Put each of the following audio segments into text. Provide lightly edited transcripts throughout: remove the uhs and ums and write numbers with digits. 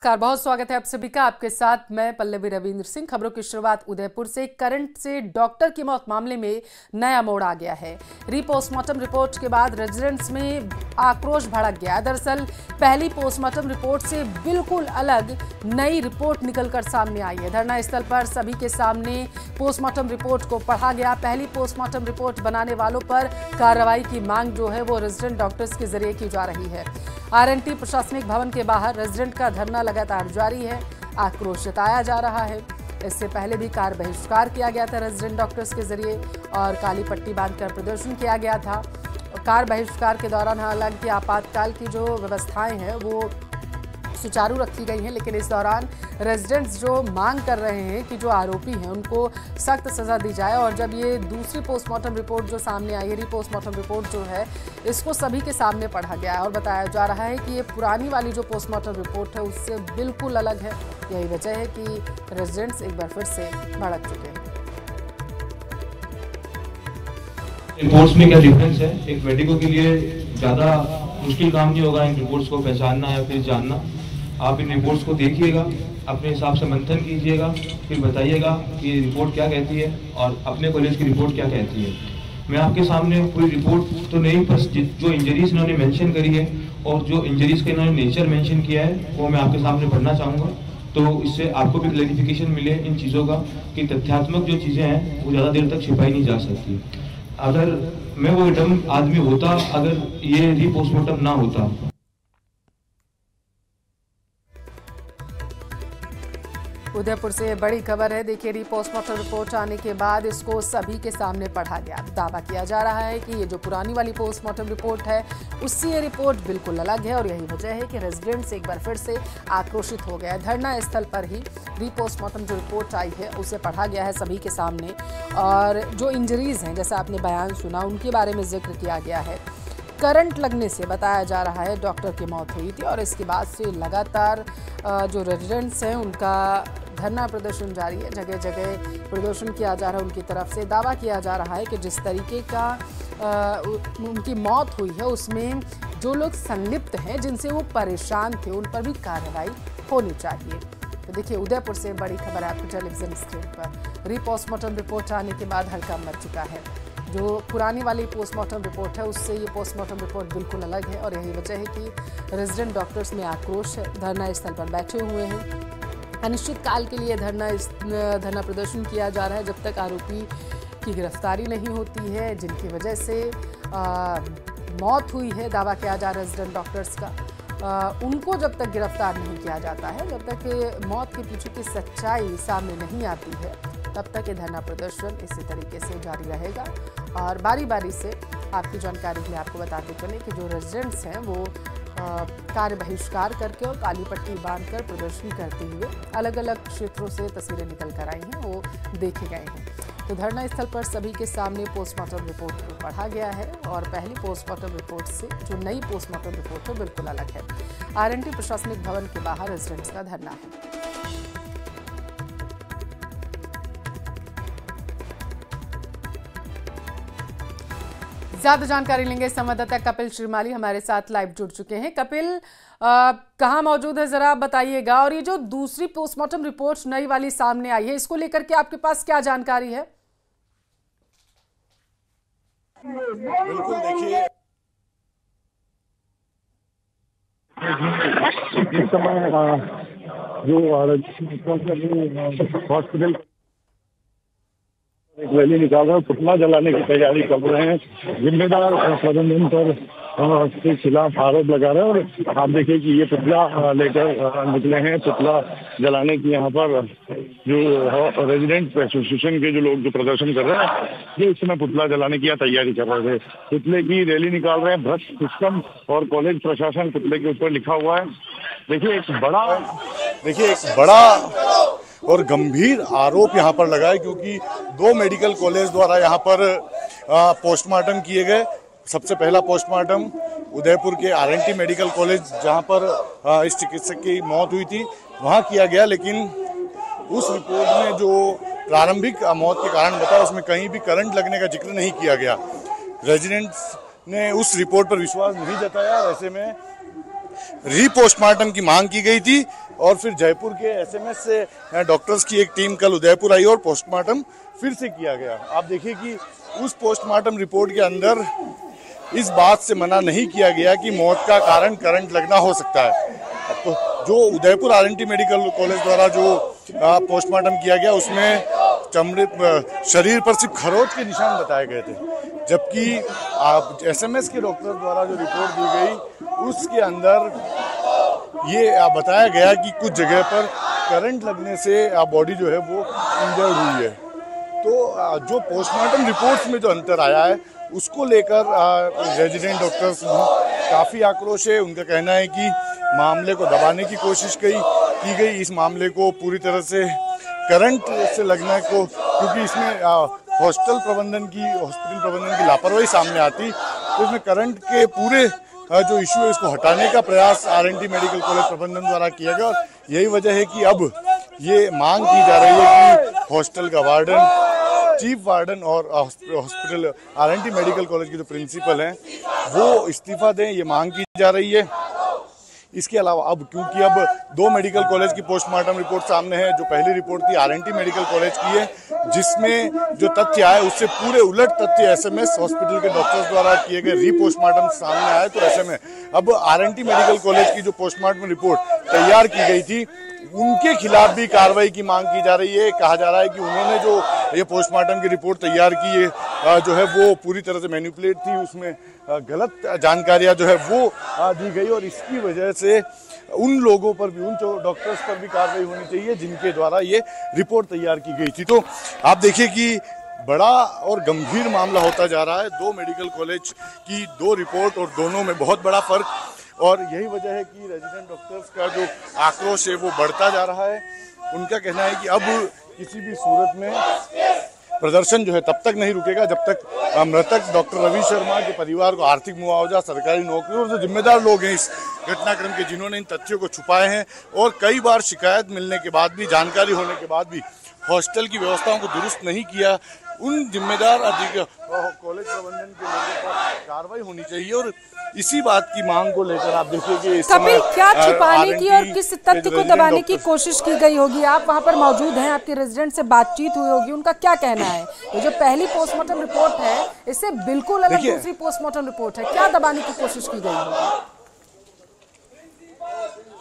नमस्कार, बहुत स्वागत है आप सभी का। आपके साथ मैं पल्लवी रविंद्र सिंह। खबरों की शुरुआत उदयपुर से। करंट से डॉक्टर की मौत मामले में नया मोड़ आ गया है। रीपोस्टमार्टम रिपोर्ट के बाद रेजिडेंट्स में आक्रोश भड़क गया। दरअसल पहली पोस्टमार्टम रिपोर्ट से बिल्कुल अलग नई रिपोर्ट निकलकर सामने आई है। धरना स्थल पर सभी के सामने पोस्टमार्टम रिपोर्ट को पढ़ा गया। पहली पोस्टमार्टम रिपोर्ट बनाने वालों पर कार्रवाई की मांग जो है वो रेजिडेंट डॉक्टर्स के जरिए की जा रही है। आरएनटी प्रशासनिक भवन के बाहर रेजिडेंट का धरना लगातार जारी है। आक्रोश जताया जा रहा है। इससे पहले भी कार बहिष्कार किया गया था रेजिडेंट डॉक्टर्स के जरिए और काली पट्टी बांधकर प्रदर्शन किया गया था। कार बहिष्कार के दौरान हालांकि आपातकाल की जो व्यवस्थाएं हैं वो सुचारू रखी गई हैं, लेकिन इस दौरान रेजिडेंट्स जो मांग कर रहे हैं कि जो आरोपी हैं उनको सख्त सजा दी जाए। और जब ये दूसरी पोस्टमार्टम रिपोर्ट जो सामने आई है, रीपोस्टमार्टम रिपोर्ट जो है, इसको सभी के सामने पढ़ा गया है और बताया जा रहा है कि ये पुरानी वाली जो पोस्टमार्टम रिपोर्ट है उससे बिल्कुल अलग है। यही वजह है कि रेजिडेंट्स एक बार फिर से भड़क चुके हैं। रिपोर्ट्स में क्या डिफरेंस है? एक मेडिको के लिए ज़्यादा मुश्किल काम नहीं होगा इन रिपोर्ट्स को पहचानना या फिर जानना। आप इन रिपोर्ट्स को देखिएगा, अपने हिसाब से मंथन कीजिएगा, फिर बताइएगा कि ये रिपोर्ट क्या कहती है और अपने कॉलेज की रिपोर्ट क्या कहती है। मैं आपके सामने पूरी रिपोर्ट तो नहीं, बस जो इंजरीज इन्होंने मेंशन करी है और जो इंजरीज का इन्होंने नेचर मेंशन किया है वो मैं आपके सामने पढ़ना चाहूँगा, तो इससे आपको भी क्लैरिफिकेशन मिले इन चीज़ों का कि तथ्यात्मक जो चीज़ें हैं वो ज़्यादा देर तक छिपाई नहीं जा सकती। अगर मैं वो डम आदमी होता, अगर ये रीपोस्टमार्टम ना होता। उदयपुर से बड़ी खबर है। देखिए, रीपोस्टमार्टम रिपोर्ट आने के बाद इसको सभी के सामने पढ़ा गया। दावा किया जा रहा है कि ये जो पुरानी वाली पोस्टमार्टम रिपोर्ट है उससे ये रिपोर्ट बिल्कुल अलग है और यही वजह है कि रेजिडेंट्स एक बार फिर से आक्रोशित हो गए। धरना स्थल पर ही रीपोस्टमार्टम जो रिपोर्ट आई है उसे पढ़ा गया है सभी के सामने और जो इंजरीज हैं, जैसे आपने बयान सुना, उनके बारे में जिक्र किया गया है। करंट लगने से बताया जा रहा है डॉक्टर की मौत हुई थी और इसके बाद से लगातार जो रेजिडेंट्स हैं उनका धरना प्रदर्शन जारी है। जगह जगह प्रदर्शन किया जा रहा है उनकी तरफ से। दावा किया जा रहा है कि जिस तरीके का उनकी मौत हुई है उसमें जो लोग संलिप्त हैं, जिनसे वो परेशान थे, उन पर भी कार्रवाई होनी चाहिए। तो देखिए, उदयपुर से बड़ी खबर है आपको टेलीविजन स्क्रीन पर। रीपोस्टमार्टम रिपोर्ट आने के बाद हल्का मच चुका है। जो पुरानी वाली पोस्टमार्टम रिपोर्ट है उससे ये पोस्टमार्टम रिपोर्ट बिल्कुल अलग है और यही वजह है कि रेजिडेंट डॉक्टर्स में आक्रोश है। धरना स्थल पर बैठे हुए हैं। अनिश्चित काल के लिए धरना प्रदर्शन किया जा रहा है जब तक आरोपी की गिरफ्तारी नहीं होती है, जिनकी वजह से मौत हुई है। दावा किया जा रहा है रेजिडेंट डॉक्टर्स का। उनको जब तक गिरफ्तार नहीं किया जाता है, जब तक मौत के पीछे की सच्चाई सामने नहीं आती है, तब तक ये धरना प्रदर्शन इसी तरीके से जारी रहेगा। और बारी बारी से आपकी जानकारी के लिए आपको बताते चले कि जो रेजिडेंट्स हैं वो कार्य बहिष्कार करके और काली पट्टी बांधकर प्रदर्शन करते हुए अलग अलग क्षेत्रों से तस्वीरें निकल कर आई हैं, वो देखे गए हैं। तो धरना स्थल पर सभी के सामने पोस्टमार्टम रिपोर्ट को पढ़ा गया है और पहली पोस्टमार्टम रिपोर्ट से जो नई पोस्टमार्टम रिपोर्ट है बिल्कुल अलग है। आरएनटी प्रशासनिक भवन के बाहर रेजिडेंट्स का धरना है। ज्यादा जानकारी लेंगे। संवाददाता कपिल श्रीमाली हमारे साथ लाइव जुड़ चुके हैं। कपिल, कहाँ मौजूद है, जरा आप बताइएगा। और ये जो दूसरी पोस्टमार्टम रिपोर्ट नई वाली सामने आई है, इसको लेकर के आपके पास क्या जानकारी है? बिल्कुल, देखिए, इस समय जो हॉस्पिटल एक रैली निकाल रहे हैं, पुतला जलाने की तैयारी कर रहे हैं। जिम्मेदार प्रबंधन पर के खिलाफ आरोप लगा रहे हैं और आप देखिए कि ये पुतला लेकर निकले हैं। पुतला जलाने की यहाँ पर जो रेजिडेंट एसोसिएशन के जो लोग जो प्रदर्शन कर रहे हैं, ये इस समय पुतला जलाने की तैयारी कर रहे थे। पुतले की रैली निकाल रहे हैं। भ्रष्ट सिस्टम और कॉलेज प्रशासन पुतले के ऊपर लिखा हुआ है। देखिए, एक बड़ा और गंभीर आरोप यहाँ पर लगा है, क्योंकि 2 मेडिकल कॉलेज द्वारा यहाँ पर पोस्टमार्टम किए गए। सबसे पहला पोस्टमार्टम उदयपुर के आरएनटी मेडिकल कॉलेज, जहाँ पर इस चिकित्सक की मौत हुई थी, वहाँ किया गया। लेकिन उस रिपोर्ट में जो प्रारंभिक मौत के कारण बताया, उसमें कहीं भी करंट लगने का जिक्र नहीं किया गया। रेजिडेंट्स ने उस रिपोर्ट पर विश्वास नहीं जताया। ऐसे में रीपोस्टमार्टम की मांग की गई थी और फिर जयपुर के एसएमएस से डॉक्टर्स की एक टीम कल उदयपुर आई और पोस्टमार्टम फिर से किया गया। आप देखिए कि उस पोस्टमार्टम रिपोर्ट के अंदर इस बात से मना नहीं किया गया कि मौत का कारण करंट लगना हो सकता है। तो जो उदयपुर आरएनटी मेडिकल कॉलेज द्वारा जो पोस्टमार्टम किया गया उसमें चमड़े शरीर पर सिर्फ खरोच के निशान बताए गए थे, जबकि एसएमएस के डॉक्टर द्वारा जो रिपोर्ट दी गई उसके अंदर ये बताया गया कि कुछ जगह पर करंट लगने से बॉडी जो है वो इंजर्ड हुई है। तो जो पोस्टमार्टम रिपोर्ट्स में जो अंतर आया है उसको लेकर रेजिडेंट डॉक्टर्स में काफ़ी आक्रोश है। उनका कहना है कि मामले को दबाने की कोशिश की गई, इस मामले को पूरी तरह से करंट से लगने को, क्योंकि इसमें हॉस्पिटल प्रबंधन की लापरवाही सामने आती तो इसमें करंट के पूरे जो इशू है इसको हटाने का प्रयास आरएनटी मेडिकल कॉलेज प्रबंधन द्वारा किया गया। और यही वजह है कि अब ये मांग की जा रही है कि हॉस्टल का वार्डन, चीफ वार्डन और हॉस्पिटल आरएनटी मेडिकल कॉलेज के जो प्रिंसिपल हैं वो इस्तीफा दें, ये मांग की जा रही है। इसके अलावा अब क्योंकि अब 2 मेडिकल कॉलेज की पोस्टमार्टम रिपोर्ट सामने है, जो पहली रिपोर्ट थी आरएनटी मेडिकल कॉलेज की है जिसमें जो तथ्य आए उससे पूरे उलट तथ्य एसएमएस हॉस्पिटल के डॉक्टर्स द्वारा किए गए रीपोस्टमार्टम सामने आए, तो ऐसे में अब आरएनटी मेडिकल कॉलेज की जो पोस्टमार्टम रिपोर्ट तैयार की गई थी उनके खिलाफ भी कार्रवाई की मांग की जा रही है। कहा जा रहा है कि उन्होंने जो ये पोस्टमार्टम की रिपोर्ट तैयार की है जो है वो पूरी तरह से मैनिपुलेट थी, उसमें गलत जानकारियां जो है वो दी गई और इसकी वजह से उन लोगों पर भी, उन डॉक्टर्स पर भी कार्रवाई होनी चाहिए जिनके द्वारा ये रिपोर्ट तैयार की गई थी। तो आप देखिए कि बड़ा और गंभीर मामला होता जा रहा है। 2 मेडिकल कॉलेज की 2 रिपोर्ट और दोनों में बहुत बड़ा फर्क, और यही वजह है कि रेजिडेंट डॉक्टर्स का जो आक्रोश है वो बढ़ता जा रहा है। उनका कहना है कि अब किसी भी सूरत में प्रदर्शन जो है तब तक नहीं रुकेगा जब तक मृतक डॉक्टर रवि शर्मा के परिवार को आर्थिक मुआवजा, सरकारी नौकरी और जो जिम्मेदार लोग हैं इस घटनाक्रम के जिन्होंने इन तथ्यों को छुपाए हैं और कई बार शिकायत मिलने के बाद भी, जानकारी होने के बाद भी हॉस्टल की व्यवस्थाओं को दुरुस्त नहीं किया, उन जिम्मेदार कॉलेज प्रबंधन के लोगों पर कार्रवाई होनी चाहिए। और इसी बात की मांग को लेकर आप देखिए कि इस समय क्या छिपाने की और किस तथ्य को दबाने की कोशिश की गई होगी। आप वहां पर मौजूद हैं, आपके रेजिडेंट से बातचीत हुई होगी, उनका क्या कहना है? ये जो पहली पोस्टमार्टम रिपोर्ट है इससे बिल्कुल अलग दूसरी पोस्टमार्टम रिपोर्ट है, क्या दबाने की कोशिश की गई होगी?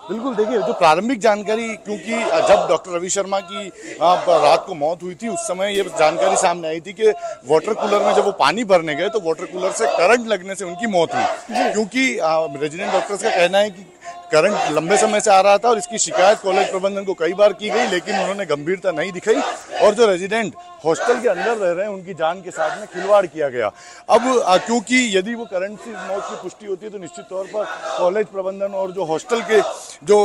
बिल्कुल, देखिए जो प्रारंभिक जानकारी, क्योंकि जब डॉक्टर रवि शर्मा की रात को मौत हुई थी उस समय ये जानकारी सामने आई थी कि वाटर कूलर में जब वो पानी भरने गए तो वाटर कूलर से करंट लगने से उनकी मौत हुई, क्योंकि रेजिडेंट डॉक्टर्स का कहना है कि करंट लंबे समय से आ रहा था और इसकी शिकायत कॉलेज प्रबंधन को कई बार की गई लेकिन उन्होंने गंभीरता नहीं दिखाई और जो रेजिडेंट हॉस्टल के अंदर रह रहे हैं उनकी जान के साथ में खिलवाड़ किया गया। अब क्योंकि यदि वो करंट से मौत की पुष्टि होती है तो निश्चित तौर पर कॉलेज प्रबंधन और जो हॉस्टल के जो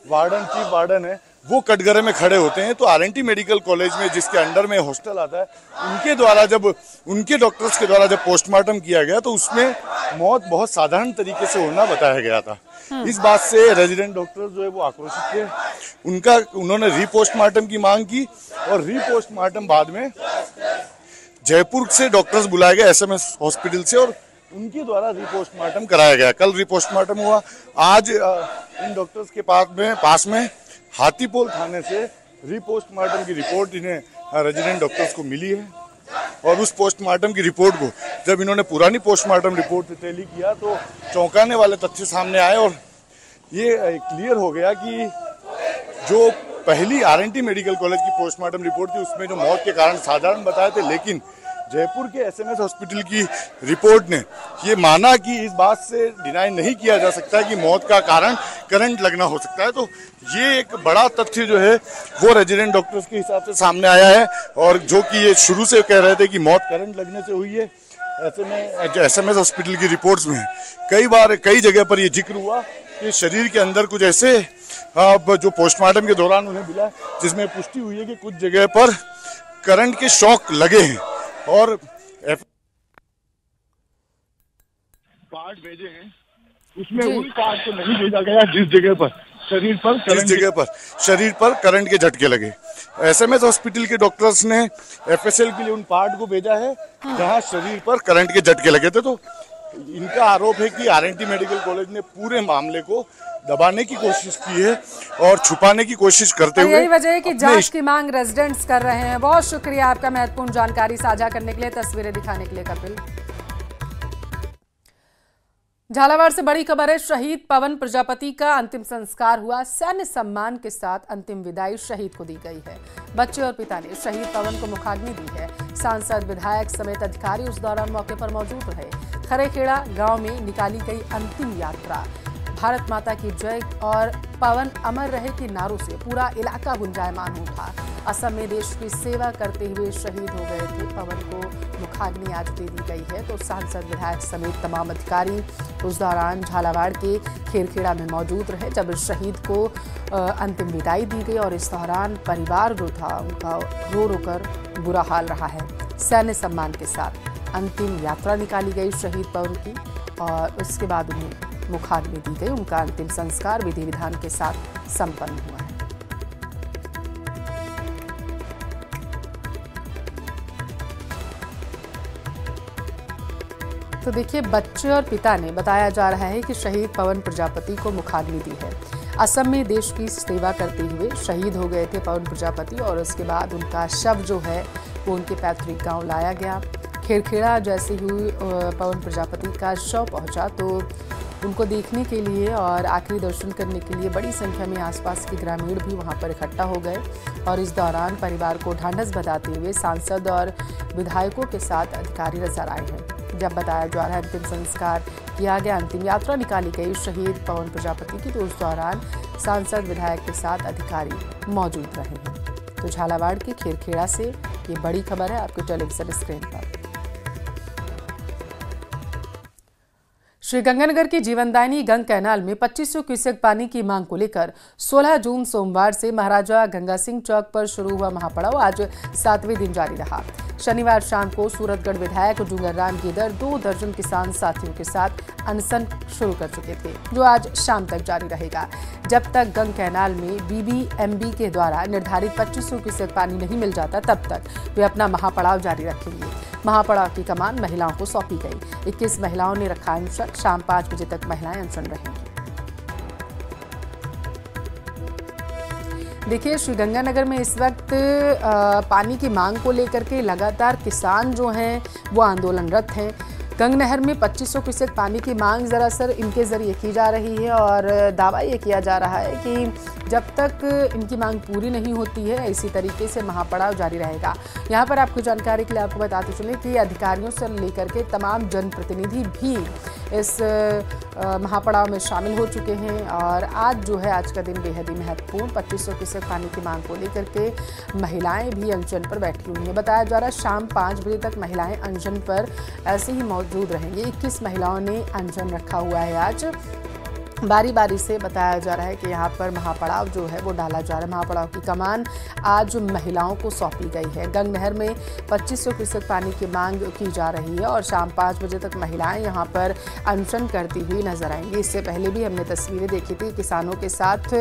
वार्डन, चीफ वार्डन है वो कटघरे में खड़े होते हैं। तो आरएनटी मेडिकल कॉलेज में जिसके अंडर में हॉस्टल आता है उनके द्वारा जब उनके डॉक्टर्स के द्वारा जब पोस्टमार्टम किया गया तो उसमें मौत बहुत साधारण तरीके से होना बताया गया था। इस बात से रेजिडेंट डॉक्टर जो है वो आक्रोशित थे। उन्होंने रीपोस्टमार्टम की मांग की और रीपोस्टमार्टम बाद में जयपुर से डॉक्टर्स बुलाए गए एसएमएस हॉस्पिटल से और उनके द्वारा रीपोस्टमार्टम कराया गया। कल रीपोस्टमार्टम हुआ। आज इन डॉक्टर्स के पास में हाथीपोल थाने से रीपोस्टमार्टम की रिपोर्ट इन्हें रेजिडेंट डॉक्टर्स को मिली है और उस पोस्टमार्टम की रिपोर्ट को जब इन्होंने पुरानी पोस्टमार्टम रिपोर्ट से टैली किया तो चौंकाने वाले तथ्य सामने आए और ये क्लियर हो गया कि जो पहली आरएनटी मेडिकल कॉलेज की पोस्टमार्टम रिपोर्ट थी उसमें जो मौत के कारण साधारण बताए थे, लेकिन जयपुर के एसएमएस हॉस्पिटल की रिपोर्ट ने ये माना कि इस बात से डिनाई नहीं किया जा सकता कि मौत का कारण करंट लगना हो सकता है। तो ये एक बड़ा तथ्य जो है वो रेजिडेंट डॉक्टर्स के हिसाब से सामने आया है और जो कि ये शुरू से कह रहे थे कि मौत करंट लगने से हुई है। ऐसे में जो एसएमएस हॉस्पिटल की रिपोर्ट्स में कई जगह पर ये जिक्र हुआ कि शरीर के अंदर कुछ ऐसे जो पोस्टमार्टम के दौरान उन्हें मिला जिसमें पुष्टि हुई है कि कुछ जगह पर करंट के शॉक लगे हैं और पार्ट भेजे हैं उसमें उन पार्ट को नहीं भेजा गया जिस जगह पर शरीर पर करंट के झटके लगे। एसएमएस हॉस्पिटल के डॉक्टर्स ने एफएसएल के लिए उन पार्ट को भेजा है जहां शरीर पर करंट के झटके लगे थे। तो इनका आरोप है कि आरएनटी मेडिकल कॉलेज ने पूरे मामले को दबाने की कोशिश की है और छुपाने की कोशिश करते हुए यही वजह है कि जांच की मांग रेजिडेंट्स कर रहे हैं। बहुत शुक्रिया आपका महत्वपूर्ण जानकारी साझा करने के लिए, तस्वीरें दिखाने के लिए कपिल। झालावाड़ से बड़ी खबर है, शहीद पवन प्रजापति का अंतिम संस्कार हुआ। सैन्य सम्मान के साथ अंतिम विदाई शहीद को दी गई है। बच्चे और पिता ने शहीद पवन को मुखाग्नि दी है। सांसद, विधायक समेत अधिकारी उस दौरान मौके पर मौजूद रहे। खरेखेड़ा गांव में निकाली गई अंतिम यात्रा। भारत माता की जय और पवन अमर रहे के नारों से पूरा इलाका गुंजायमान उठा। असम में देश की सेवा करते हुए शहीद हो गए थे पवन को मुखाग्नि आज दे दी गई है। तो सांसद, विधायक समेत तमाम अधिकारी उस दौरान झालावाड़ के खेरखेड़ा में मौजूद रहे जब इस शहीद को अंतिम विदाई दी गई। और इस दौरान परिवार जो था उनका रो रो कर बुरा हाल रहा है। सैन्य सम्मान के साथ अंतिम यात्रा निकाली गई शहीद पवन की और उसके बाद उन्हें मुखाग्नि दी गई। उनका अंतिम संस्कार विधि विधान के साथ संपन्न हुआ है। तो देखिए, बच्चे और पिता ने बताया जा रहा है कि शहीद पवन प्रजापति को मुखाग्नि दी है। असम में देश की सेवा करते हुए शहीद हो गए थे पवन प्रजापति और उसके बाद उनका शव जो है वो उनके पैतृक गांव लाया गया। खेरखेड़ा जैसे ही पवन प्रजापति का शव पहुंचा तो उनको देखने के लिए और आखिरी दर्शन करने के लिए बड़ी संख्या में आसपास के ग्रामीण भी वहां पर इकट्ठा हो गए। और इस दौरान परिवार को ढांढस बंधाते हुए सांसद और विधायकों के साथ अधिकारी नजर आए हैं। जब बताया जा रहा है अंतिम संस्कार किया गया, अंतिम यात्रा निकाली गई शहीद पवन प्रजापति की, तो उस दौरान सांसद, विधायक के साथ अधिकारी मौजूद रहे हैं। तो झालावाड़ के खेरखेड़ा से ये बड़ी खबर है आपके टेलीविजन स्क्रीन पर। श्रीगंगानगर की जीवनदायिनी गंग कैनाल में 2500 क्यूसेक पानी की मांग को लेकर 16 जून सोमवार से महाराजा गंगा सिंह चौक पर शुरू हुआ महापड़ाव आज 7वें दिन जारी रहा। शनिवार शाम को सूरतगढ़ विधायक डूंगर राम गेदर 2 दर्जन किसान साथियों के साथ अनशन शुरू कर चुके थे, जो आज शाम तक जारी रहेगा। जब तक गंग कैनाल में BBMB के द्वारा निर्धारित 2500 क्यूसेक पानी नहीं मिल जाता, तब तक वे अपना महापड़ाव जारी रखेंगे। महापड़ाव की कमान महिलाओं को सौंपी गई। 21 महिलाओं ने रखा अनशन। शाम 5 बजे तक महिलाएं अनशन रहेंगी। देखिए, श्रीगंगानगर में इस वक्त पानी की मांग को लेकर के लगातार किसान जो हैं वो आंदोलनरत हैं। गंग नहर में 2500 क्यूसेक पानी की मांग दरअसल इनके जरिए की जा रही है और दावा ये किया जा रहा है कि जब तक इनकी मांग पूरी नहीं होती है इसी तरीके से महापड़ाव जारी रहेगा। यहाँ पर आपको जानकारी के लिए आपको बताते चलें कि अधिकारियों से लेकर के तमाम जनप्रतिनिधि भी इस महापड़ाव में शामिल हो चुके हैं और आज जो है आज का दिन बेहद ही महत्वपूर्ण। 2500 क्यूसेक पानी की मांग को लेकर के महिलाएं भी अनशन पर बैठी हुई हैं। बताया जा रहा है शाम 5 बजे तक महिलाएं अनशन पर ऐसे ही मौजूद रहेंगी। 21 महिलाओं ने अनशन रखा हुआ है। आज बारी बारी से बताया जा रहा है कि यहाँ पर महापड़ाव जो है वो डाला जा रहा है। महापड़ाव की कमान आज महिलाओं को सौंपी गई है। गंग नहर में 2500 क्यूसेक पानी की मांग की जा रही है और शाम 5 बजे तक महिलाएं यहाँ पर अनशन करती हुई नजर आएंगी। इससे पहले भी हमने तस्वीरें देखी थी, किसानों के साथ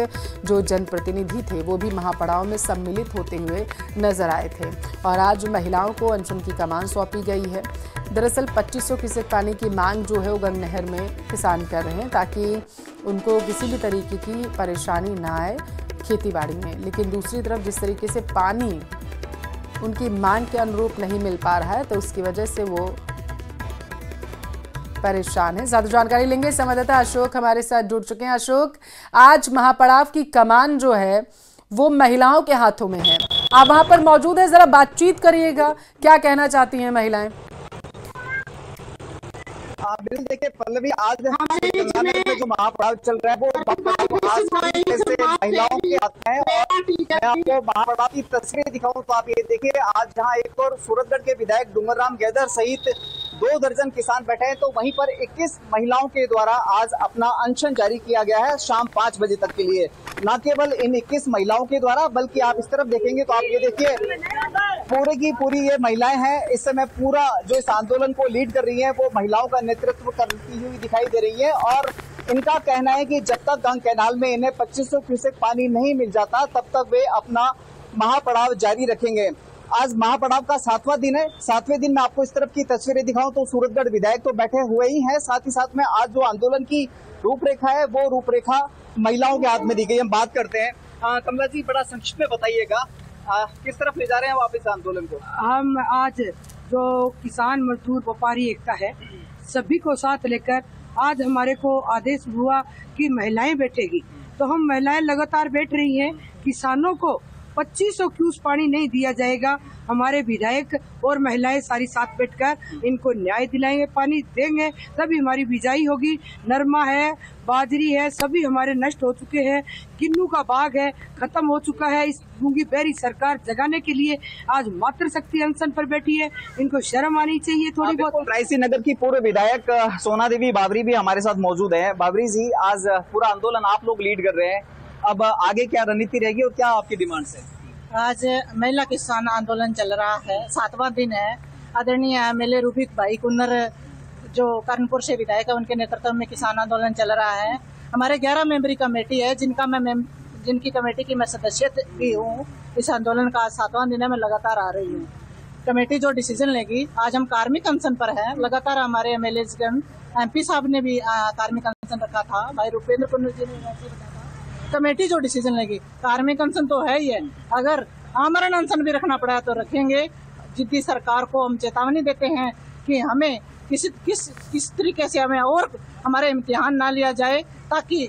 जो जनप्रतिनिधि थे वो भी महापड़ाव में सम्मिलित होते हुए नजर आए थे और आज महिलाओं को अनशन की कमान सौंपी गई है। दरअसल 2500 क्यूसेक पानी की मांग जो है वो गंग नहर में किसान कर रहे हैं ताकि उनको किसी भी तरीके की परेशानी ना आए खेतीबाड़ी में। लेकिन दूसरी तरफ जिस तरीके से पानी उनकी मांग के अनुरूप नहीं मिल पा रहा है तो उसकी वजह से वो परेशान है। ज्यादा जानकारी लेंगे, संवाददाता अशोक हमारे साथ जुड़ चुके हैं। अशोक, आज महापड़ाव की कमान जो है वो महिलाओं के हाथों में है, आप वहां पर मौजूद है, जरा बातचीत करिएगा, क्या कहना चाहती हैं महिलाएं? बिल्कुल, देखिए पल्लवी, आज में जो महापड़ाव चल रहा है वो आज से महिलाओं के हाथ में है और मैं आपको महापड़ाव की तस्वीरें दिखाऊं तो आप ये देखिए, आज जहां एक और सूरतगढ़ के विधायक डूंगर राम गेदर सहित 2 दर्जन किसान बैठे हैं, तो वहीं पर 21 महिलाओं के द्वारा आज अपना अनशन जारी किया गया है शाम 5 बजे तक के लिए। न केवल इन 21 महिलाओं के द्वारा बल्कि आप इस तरफ देखेंगे तो आप ये देखिए पूरे की पूरी ये महिलाएं हैं। इस समय पूरा जो इस आंदोलन को लीड कर रही है वो महिलाओं का नेतृत्व करती हुई दिखाई दे रही है और इनका कहना है कि जब तक गंग कैनाल में इन्हें 2500 क्यूसेक पानी नहीं मिल जाता तब तक वे अपना महापड़ाव जारी रखेंगे। आज महापड़ाव का 7वां दिन है। 7वें दिन में आपको इस तरफ की तस्वीरें दिखाऊं तो सूरतगढ़ विधायक तो बैठे हुए ही हैं, साथ ही साथ में आज जो आंदोलन की रूपरेखा है वो रूपरेखा महिलाओं के हाथ में दी गई। हम बात करते हैं, कमला जी बड़ा संक्षिप्त में बताइएगा किस तरफ ले जा रहे हैं वापस आंदोलन को? हम आज जो किसान मजदूर व्यापारी एकता है सभी को साथ लेकर आज हमारे को आदेश हुआ कि महिलाएं बैठेगी, तो हम महिलाएं लगातार बैठ रही हैं। किसानों को 2500 क्यूस पानी नहीं दिया जाएगा। हमारे विधायक और महिलाएं सारी साथ बैठकर इनको न्याय दिलाएंगे, पानी देंगे, तभी हमारी बिजाई होगी। नरमा है, बाजरी है, सभी हमारे नष्ट हो चुके हैं। किन्नू का बाग है, खत्म हो चुका है। इस गूंगी बहरी सरकार जगाने के लिए आज मातृशक्ति अनशन पर बैठी है, इनको शर्म आनी चाहिए थोड़ी बहुत। रायसी नगर की पूर्व विधायक सोना देवी बाबरी भी हमारे साथ मौजूद है। बाबरी जी, आज पूरा आंदोलन आप लोग लीड कर रहे हैं, अब आगे क्या रणनीति रहेगी और क्या आपकी डिमांड्स है? आज महिला किसान आंदोलन चल रहा है, 7वां दिन है। आदरणीय एमएलए रूबिक भाई कुन्नर जो कर्णपुर से विधायक है, उनके नेतृत्व में किसान आंदोलन चल रहा है। हमारे 11 मेंबरी कमेटी है जिनकी कमेटी की मैं सदस्य भी हूँ। इस आंदोलन का 7वां दिन है, मैं लगातार आ रही हूँ। कमेटी जो डिसीजन लेगी, आज हम कार्मिक अनशन पर है। लगातार हमारे एमएलए MP साहब ने भी कार्मिक अनशन रखा था, भाई रूपेंद्र कुन्नर जी ने रखा था। कमेटी जो डिसीजन लेगी, कार्मिक अनशन तो है ही है, अगर आमरण अनशन भी रखना पड़ा तो रखेंगे। जिद्दी सरकार को हम चेतावनी देते हैं कि हमें किस तरीके से हमें और हमारे इम्तिहान ना लिया जाए, ताकि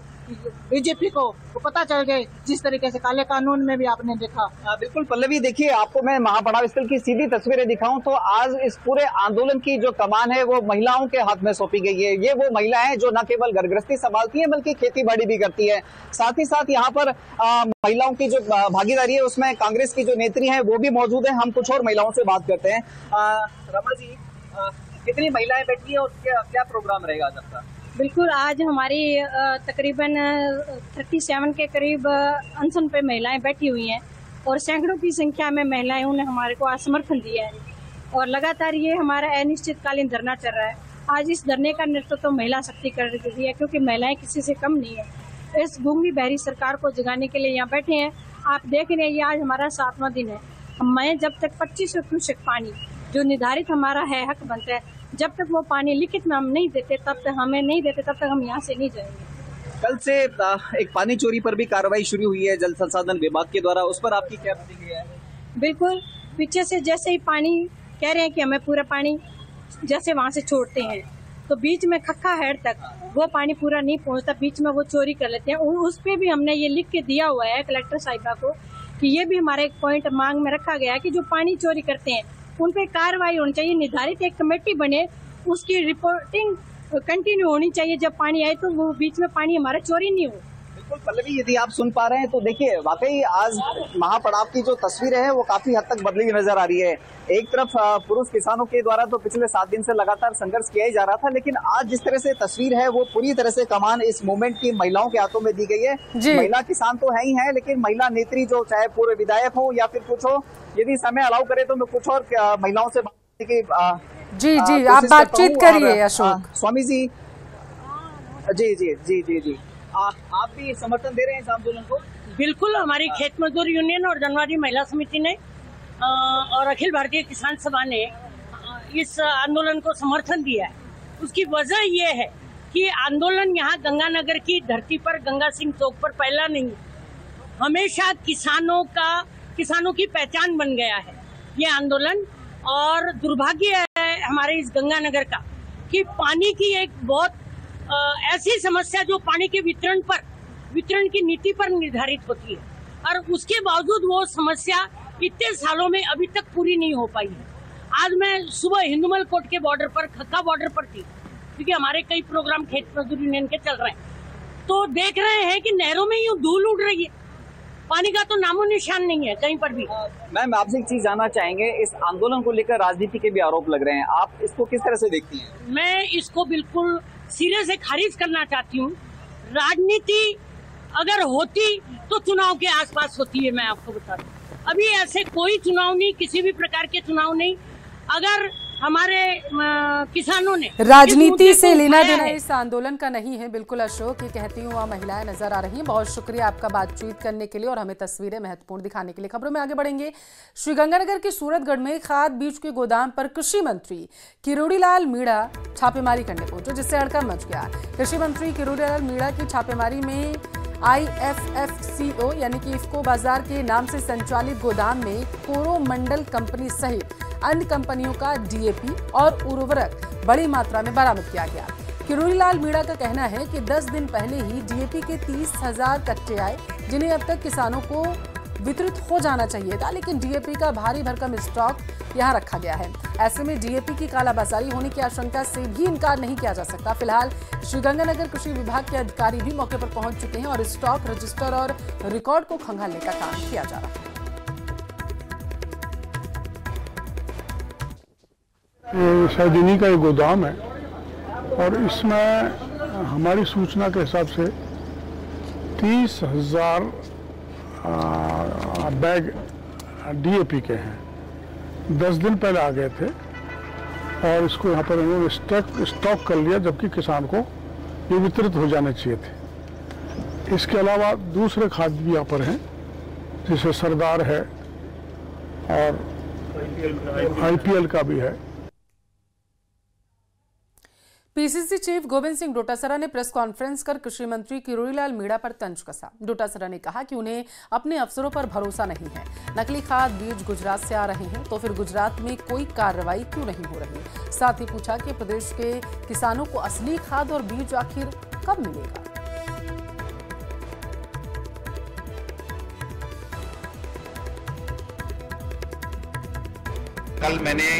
बीजेपी को पता चल गए, जिस तरीके से काले कानून में भी आपने देखा। बिल्कुल पल्लवी, देखिए आपको मैं महापड़ाव स्थल की सीधी तस्वीरें दिखाऊं तो आज इस पूरे आंदोलन की जो कमान है वो महिलाओं के हाथ में सौंपी गई है। ये वो महिलाएं जो न केवल घर गृहस्थी संभालती है बल्कि खेती बाड़ी भी करती है। साथ ही साथ यहाँ पर महिलाओं की जो भागीदारी है उसमें कांग्रेस की जो नेत्री है वो भी मौजूद है। हम कुछ और महिलाओं से बात करते हैं। रमा जी, कितनी महिलाएं बैठी है और क्या प्रोग्राम रहेगा आज आपका? बिल्कुल, आज हमारी तकरीबन 37 के करीब अनशन पे महिलाएं बैठी हुई हैं और सैकड़ों की संख्या में महिलाएं उन्हें हमारे को समर्थन दिया है और लगातार ये हमारा अनिश्चितकालीन धरना चल रहा है। आज इस धरने का नेतृत्व तो महिला शक्ति कर रही है, क्योंकि महिलाएं किसी से कम नहीं है। इस गूंगी बहरी सरकार को जगाने के लिए यहाँ बैठे हैं। आप देख रहे हैं, ये आज हमारा 7वां दिन है। मैं जब तक 2500 क्यूसेक पानी जो निर्धारित हमारा है हक बनता है, जब तक वो पानी लिखित में हम नहीं देते, तब तक हमें नहीं देते, तब तक हम यहाँ से नहीं जाएंगे। कल से एक पानी चोरी पर भी कार्रवाई शुरू हुई है जल संसाधन विभाग के द्वारा, उस पर आपकी क्या प्रतिक्रिया है? बिल्कुल, पीछे से जैसे ही पानी कह रहे हैं कि हमें पूरा पानी जैसे वहाँ से छोड़ते हैं, तो बीच में खक्का हेड तक वो पानी पूरा नहीं पहुँचता, बीच में वो चोरी कर लेते हैं। उस पर भी हमने ये लिख के दिया हुआ है कलेक्टर साहिबा को कि ये भी हमारा एक पॉइंट मांग में रखा गया है कि जो पानी चोरी करते हैं उन पे कार्रवाई होनी चाहिए। निर्धारित एक कमेटी बने, उसकी रिपोर्टिंग कंटिन्यू होनी चाहिए। जब पानी आए तो वो बीच में पानी हमारा चोरी नहीं हो। बिल्कुल पल्लवी, यदि आप सुन पा रहे हैं तो देखिए वाकई आज महापड़ाव की जो तस्वीर है वो काफी हद तक बदली नजर आ रही है। एक तरफ पुरुष किसानों के द्वारा तो पिछले 7 दिन से लगातार संघर्ष किया ही जा रहा था, लेकिन आज जिस तरह से तस्वीर है वो पूरी तरह से कमान इस मूवमेंट की महिलाओं के हाथों में दी गई है। महिला किसान तो है ही है, लेकिन महिला नेत्री जो चाहे पूर्व विधायक हो या फिर कुछ हो, यदि समय अलाउ करे तो मैं कुछ और महिलाओं से जी आप बातचीत करिए अशोक। स्वामी जी, जी आप भी समर्थन दे रहे हैं इस आंदोलन को? बिल्कुल, हमारी खेत मजदूर यूनियन और जनवादी महिला समिति ने और अखिल भारतीय किसान सभा ने इस आंदोलन को समर्थन दिया है। उसकी वजह ये है कि आंदोलन यहाँ गंगानगर की धरती पर, गंगा सिंह चौक पर पहला नहीं, हमेशा किसानों की पहचान बन गया है ये आंदोलन। और दुर्भाग्य है हमारे इस गंगानगर का कि पानी की एक बहुत ऐसी समस्या जो पानी के वितरण की नीति पर निर्धारित होती है, और उसके बावजूद वो समस्या इतने सालों में अभी तक पूरी नहीं हो पाई है। आज मैं सुबह हिंदुमल कोट के बॉर्डर पर, खक्का बॉर्डर पर थी, क्योंकि हमारे कई प्रोग्राम खेत मजदूर यूनियन के चल रहे हैं, तो देख रहे हैं कि नहरों में यूं धूल उड़ रही है, पानी का तो नामो निशान नहीं है कहीं पर भी। मैम, आपसे एक चीज जानना चाहेंगे, इस आंदोलन को लेकर राजनीति के भी आरोप लग रहे हैं, आप इसको किस तरह से देखती हैं? मैं इसको बिल्कुल सिरे से खारिज करना चाहती हूँ। राजनीति अगर होती तो चुनाव के आसपास होती है, मैं आपको बता दूं। अभी ऐसे कोई चुनाव नहीं, किसी भी प्रकार के चुनाव नहीं। अगर हमारे किसानों ने राजनीति से लेना देना इस आंदोलन का नहीं है। बिल्कुल अशोक, ये कहती हुआ महिलाएं नजर आ रही हैं। बहुत शुक्रिया आपका बातचीत करने के लिए और हमें तस्वीरें महत्वपूर्ण दिखाने के लिए। खबरों में आगे बढ़ेंगे। श्रीगंगानगर के सूरतगढ़ में खाद बीज के गोदाम पर कृषि मंत्री किरोड़ीलाल मीणा छापेमारी करने पहुंचे, जिससे हड़कंप मच गया। कृषि मंत्री किरोड़ीलाल मीणा की छापेमारी में IFFCO यानी कि इफ्को बाजार के नाम से संचालित गोदाम में कोरोमंडल कंपनी सहित अन्य कंपनियों का DAP और उर्वरक बड़ी मात्रा में बरामद किया गया। किरोड़ीलाल मीणा का कहना है कि 10 दिन पहले ही DAP के 30,000 कट्टे आए, जिन्हें अब तक किसानों को वितरित हो जाना चाहिए था, लेकिन DAP का भारी भरकम स्टॉक यहां रखा गया है। ऐसे में DAP की कालाबाजारी होने की आशंका से भी इनकार नहीं किया जा सकता। फिलहाल श्रीगंगानगर कृषि विभाग के अधिकारी भी मौके पर पहुंच चुके हैं और स्टॉक रजिस्टर और रिकॉर्ड को खंगालने का काम किया जा रहा है। शायद इन्हीं का एक गोदाम है और इसमें हमारी सूचना के हिसाब से 30,000 बैग DAP के हैं। 10 दिन पहले आ गए थे और इसको यहाँ पर इन्होंने स्टॉक कर लिया, जबकि किसान को ये वितरित हो जाने चाहिए थे। इसके अलावा दूसरे खाद भी यहाँ पर हैं, जैसे सरदार है और IPL का भी है। PCC चीफ गोविंद सिंह डोटासरा ने प्रेस कॉन्फ्रेंस कर कृषि मंत्री किरोड़ीलाल मीणा पर तंज कसा। डोटासरा ने कहा कि उन्हें अपने अफसरों पर भरोसा नहीं है। नकली खाद बीज गुजरात से आ रहे हैं, तो फिर गुजरात में कोई कार्रवाई क्यों नहीं हो रही। साथ ही पूछा कि प्रदेश के किसानों को असली खाद और बीज आखिर कब मिलेगा। कल मैंने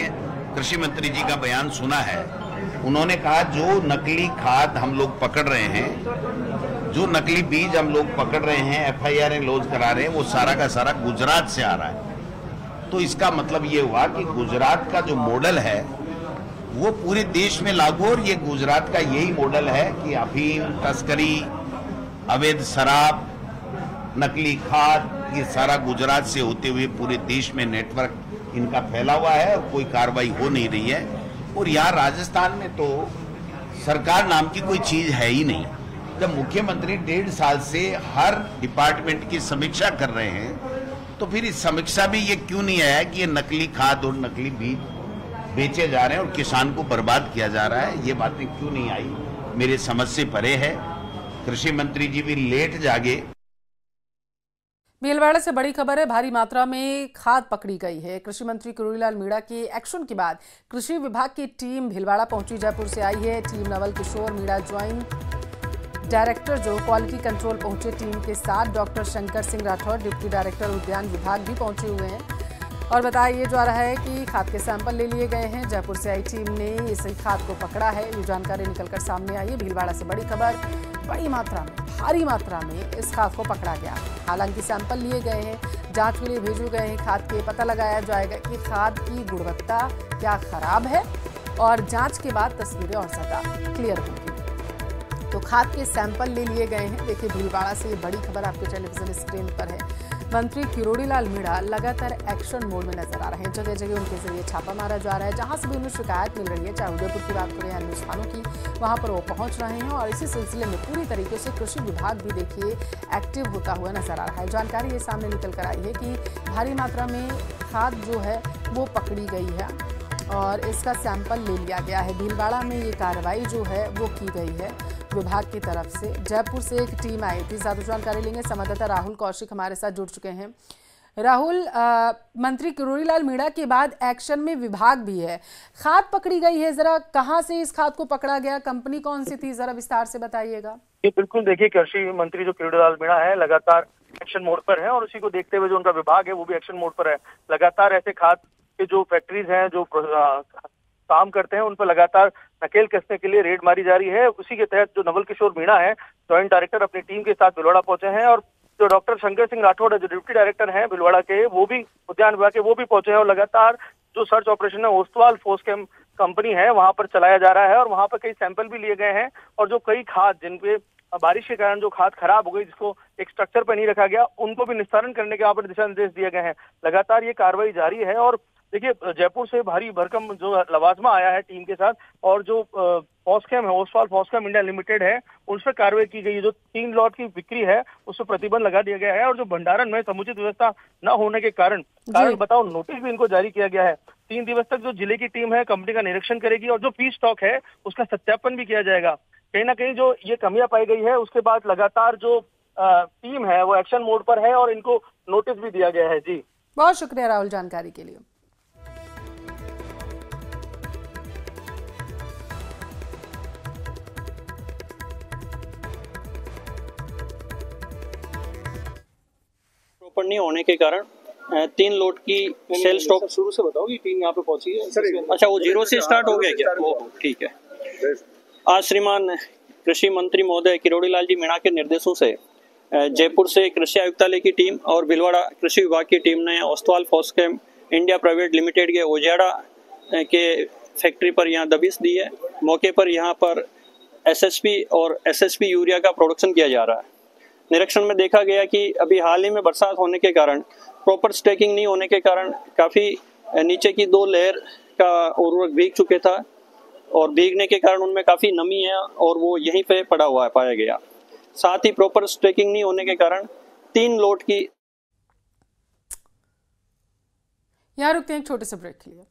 कृषि मंत्री जी का बयान सुना है। उन्होंने कहा जो नकली खाद हम लोग पकड़ रहे हैं, जो नकली बीज हम लोग पकड़ रहे हैं, FIR लॉन्च करा रहे हैं, वो सारा का सारा गुजरात से आ रहा है। तो इसका मतलब ये हुआ कि गुजरात का जो मॉडल है वो पूरे देश में लागू, और ये गुजरात का यही मॉडल है कि अफीम तस्करी, अवैध शराब, नकली खाद, ये सारा गुजरात से होते हुए पूरे देश में नेटवर्क इनका फैला हुआ है और कोई कार्रवाई हो नहीं रही है। और यहाँ राजस्थान में तो सरकार नाम की कोई चीज है ही नहीं। जब मुख्यमंत्री 1.5 साल से हर डिपार्टमेंट की समीक्षा कर रहे हैं, तो फिर इस समीक्षा में ये क्यों नहीं आया कि ये नकली खाद और नकली बीज बेचे जा रहे हैं और किसान को बर्बाद किया जा रहा है। ये बातें क्यों नहीं आई, मेरे समझ से परे है। कृषि मंत्री जी भी लेट जागे। भीलवाड़ा से बड़ी खबर है, भारी मात्रा में खाद पकड़ी गई है। कृषि मंत्री किरोड़ीलाल मीणा के एक्शन के बाद कृषि विभाग की टीम भीलवाड़ा पहुंची। जयपुर से आई है team. Naval Kishore Meena joint director जो क्वालिटी कंट्रोल पहुंचे टीम के साथ। Doctor Shankar Singh Rathore deputy director उद्यान विभाग भी पहुंचे हुए हैं। और बताया ये जा रहा है कि खाद के सैंपल ले लिए गए हैं। जयपुर से आई टीम ने इस खाद को पकड़ा है, ये जानकारी निकलकर सामने आई है। भीलवाड़ा से बड़ी खबर, बड़ी मात्रा में, भारी मात्रा में इस खाद को पकड़ा गया। हालांकि सैंपल लिए गए हैं, जांच के लिए भेजे गए हैं खाद के। पता लगाया जाएगा कि खाद की गुणवत्ता क्या खराब है और जांच के बाद तस्वीरें और ज्यादा क्लियर होंगी। तो खाद के सैंपल ले लिए गए हैं। देखिए भीलवाड़ा से ये बड़ी खबर आपके टेलीविजन स्क्रीन पर है। मंत्री किरोड़ीलाल मीणा लगातार एक्शन मोड में नजर आ रहे हैं। जगह जगह उनके जरिए छापा मारा जा रहा है। जहां से भी उन्हें शिकायत मिल रही है, चाहे उदयपुर की बात करें या अन्य स्थानों की, वहां पर वो पहुंच रहे हैं। और इसी सिलसिले में पूरी तरीके से कृषि विभाग भी देखिए एक्टिव होता हुआ नजर आ रहा है। जानकारी ये सामने निकल कर आई है कि भारी मात्रा में खाद जो है वो पकड़ी गई है और इसका सैंपल ले लिया गया है। भीलवाड़ा में ये कार्रवाई जो है वो की गई है विभाग की तरफ से। जयपुर से एक टीम आई थी। ज्यादा जानकारी लेंगे, संवाददाता राहुल कौशिक हमारे साथ जुड़ चुके हैं। राहुल, मंत्री किरोड़ीलाल मीणा के बाद एक्शन में विभाग भी है, खाद पकड़ी गई है, जरा कहां से इस खाद को पकड़ा गया, कंपनी कौन सी थी, जरा विस्तार से बताइएगा। ये बिल्कुल देखिए, कृषि मंत्री जो किरोड़ीलाल मीणा है लगातार एक्शन मोड पर है और उसी को देखते हुए जो उनका विभाग है वो भी एक्शन मोड पर है। लगातार ऐसे खाद के जो फैक्ट्रीज हैं जो काम करते हैं उन पर लगातार नकेल कसने के लिए रेड मारी जा रही है। उसी के तहत जो नवल किशोर मीणा है ज्वाइंट डायरेक्टर अपनी टीम के साथ भीलवाड़ा पहुंचे हैं और जो डॉक्टर शंकर सिंह राठौड़ है जो डिप्टी डायरेक्टर हैं भीलवाड़ा के, वो भी उद्यान विभाग के, वो भी पहुंचे हैं और लगातार जो सर्च ऑपरेशन है ओस्तवाल फोस्केम कंपनी है वहां पर चलाया जा रहा है और वहां पर कई सैंपल भी लिए गए हैं और जो कई खाद जिनपे बारिश के कारण जो खाद खराब हो गई, जिसको एक स्ट्रक्चर पर नहीं रखा गया, उनको भी निस्तारण करने के यहाँ पर दिशा निर्देश दिए गए हैं। लगातार ये कार्रवाई जारी है और देखिए जयपुर से भारी भरकम जो लवाजमा आया है टीम के साथ, और जो फॉस्कैम है, ओसवाल फॉस्कैम इंडिया लिमिटेड है, उस पर कार्रवाई की गई है। जो 3 लॉट की बिक्री है उस पर प्रतिबंध लगा दिया गया है, और जो भंडारण में समुचित व्यवस्था न होने के कारण बताओ नोटिस भी इनको जारी किया गया है। 3 दिवस तक जो जिले की टीम है कंपनी का निरीक्षण करेगी और जो फीड स्टॉक है उसका सत्यापन भी किया जाएगा। कहीं ना कहीं जो ये कमियां पाई गई है उसके बाद लगातार जो टीम है वो एक्शन मोड पर है और इनको नोटिस भी दिया गया है। जी बहुत शुक्रिया राहुल जानकारी के लिए। प्रॉपर नहीं होने के कारण 3 लोट की सेल स्टॉक शुरू से बताओ कि टीम यहाँ पे पहुंची है। अच्छा, वो 0 से स्टार्ट हो गया क्या? वो ठीक है। आज श्रीमान कृषि मंत्री महोदय किरोड़ी लाल जी मीणा के निर्देशों से जयपुर से कृषि आयुक्तालय की टीम और भीलवाड़ा कृषि विभाग की टीम ने ओसवाल फॉस्कैम इंडिया प्राइवेट लिमिटेड के ओजियाड़ा के फैक्ट्री पर यहाँ दबिश दी है। मौके पर यहाँ पर एसएसपी और एसएसपी यूरिया का प्रोडक्शन किया जा रहा है। निरीक्षण में देखा गया कि अभी हाल ही में बरसात होने के कारण, प्रॉपर स्टैकिंग नहीं होने के कारण काफ़ी नीचे की 2 लेयर का उर्वरक भीग चुके था, और भीगने के कारण उनमें काफ़ी नमी है और वो यहीं पे पड़ा हुआ है पाया गया। साथ ही प्रॉपर स्टैकिंग नहीं होने के कारण 3 लोट की। यहाँ रुकते हैं एक छोटे से ब्रेक के लिए।